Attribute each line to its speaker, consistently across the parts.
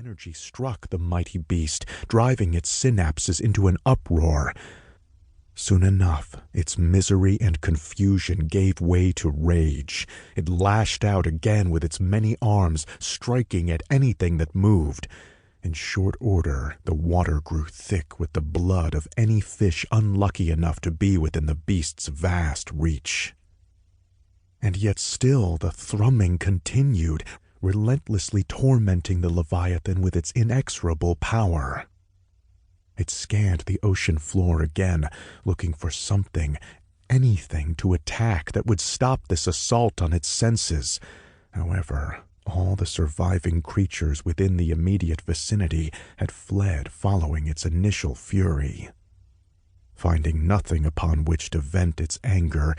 Speaker 1: energy struck the mighty beast, driving its synapses into an uproar. Soon enough, its misery and confusion gave way to rage. It lashed out again with its many arms, striking at anything that moved. In short order, the water grew thick with the blood of any fish unlucky enough to be within the beast's vast reach. And yet still the thrumming continued, relentlessly tormenting the Leviathan with its inexorable power. It scanned the ocean floor again, looking for something, anything to attack that would stop this assault on its senses. However, all the surviving creatures within the immediate vicinity had fled following its initial fury. Finding nothing upon which to vent its anger,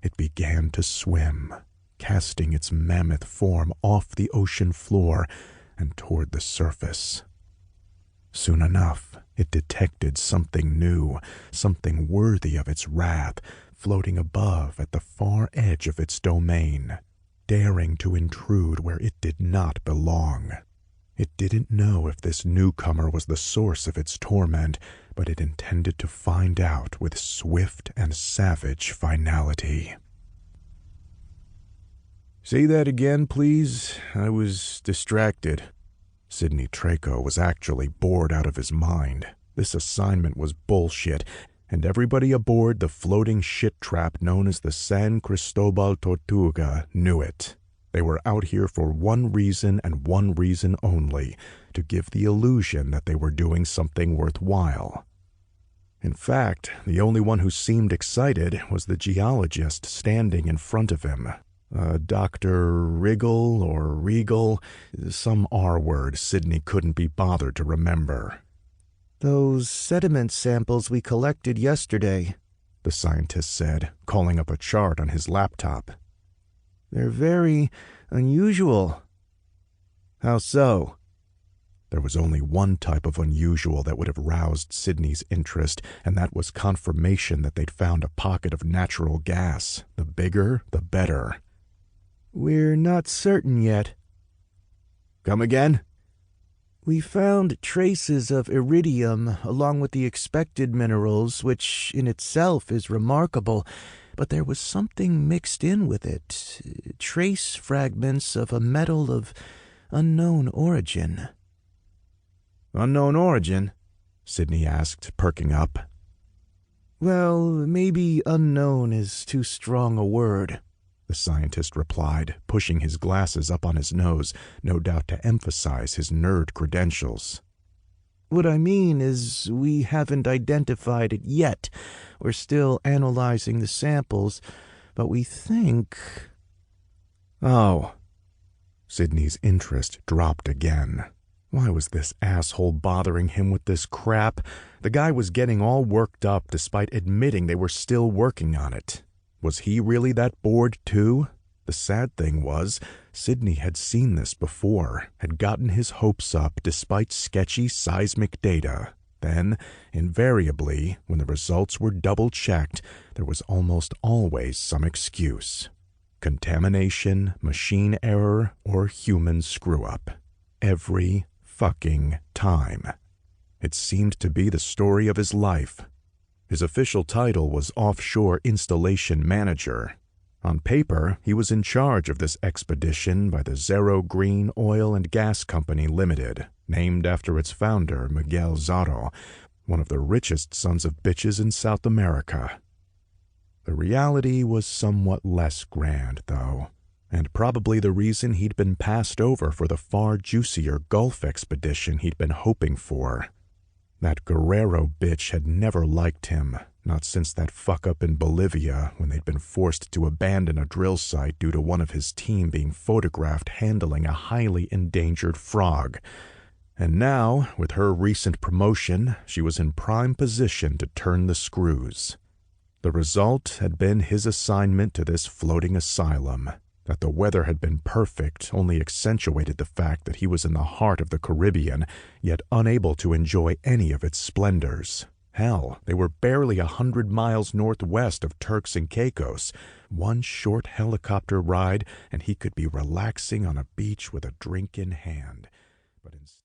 Speaker 1: it began to swim, casting its mammoth form off the ocean floor and toward the surface. Soon enough, it detected something new, something worthy of its wrath, floating above at the far edge of its domain, daring to intrude where it did not belong. It didn't know if this newcomer was the source of its torment, but it intended to find out with swift and savage finality.
Speaker 2: "Say that again, please. I was distracted."
Speaker 1: Sidney Traco was actually bored out of his mind. This assignment was bullshit, and everybody aboard the floating shit trap known as the San Cristobal Tortuga knew it. They were out here for one reason and one reason only, to give the illusion that they were doing something worthwhile. In fact, the only one who seemed excited was the geologist standing in front of him. Dr. Riggle or Regal, some R-word Sidney couldn't be bothered to remember.
Speaker 3: "Those sediment samples we collected yesterday,"
Speaker 1: the scientist said, calling up a chart on his laptop.
Speaker 3: "They're very unusual."
Speaker 2: "How so?"
Speaker 1: There was only one type of unusual that would have roused Sidney's interest, and that was confirmation that they'd found a pocket of natural gas. The bigger, the better.
Speaker 3: "We're not certain yet."
Speaker 2: "Come again?"
Speaker 3: "We found traces of iridium along with the expected minerals, which in itself is remarkable, but there was something mixed in with it, trace fragments of a metal of unknown origin."
Speaker 2: "Unknown origin?"
Speaker 1: Sidney asked, perking up.
Speaker 3: "Well, maybe unknown is too strong a word,"
Speaker 1: the scientist replied, pushing his glasses up on his nose, no doubt to emphasize his nerd credentials.
Speaker 3: "What I mean is we haven't identified it yet. We're still analyzing the samples, but we think—"
Speaker 1: "Oh." Sidney's interest dropped again. Why was this asshole bothering him with this crap? The guy was getting all worked up despite admitting they were still working on it. Was he really that bored too? The sad thing was, Sidney had seen this before, had gotten his hopes up despite sketchy seismic data. Then, invariably, when the results were double-checked, there was almost always some excuse. Contamination, machine error, or human screw-up. Every fucking time. It seemed to be the story of his life. His official title was Offshore Installation Manager. On paper, he was in charge of this expedition by the Zero Green Oil and Gas Company Limited, named after its founder, Miguel Zorro, one of the richest sons of bitches in South America. The reality was somewhat less grand, though, and probably the reason he'd been passed over for the far juicier Gulf expedition he'd been hoping for. That Guerrero bitch had never liked him, not since that fuck-up in Bolivia when they'd been forced to abandon a drill site due to one of his team being photographed handling a highly endangered frog. And now, with her recent promotion, she was in prime position to turn the screws. The result had been his assignment to this floating asylum. That the weather had been perfect only accentuated the fact that he was in the heart of the Caribbean, yet unable to enjoy any of its splendors. Hell, they were barely 100 miles northwest of Turks and Caicos. One short helicopter ride, and he could be relaxing on a beach with a drink in hand. But instead...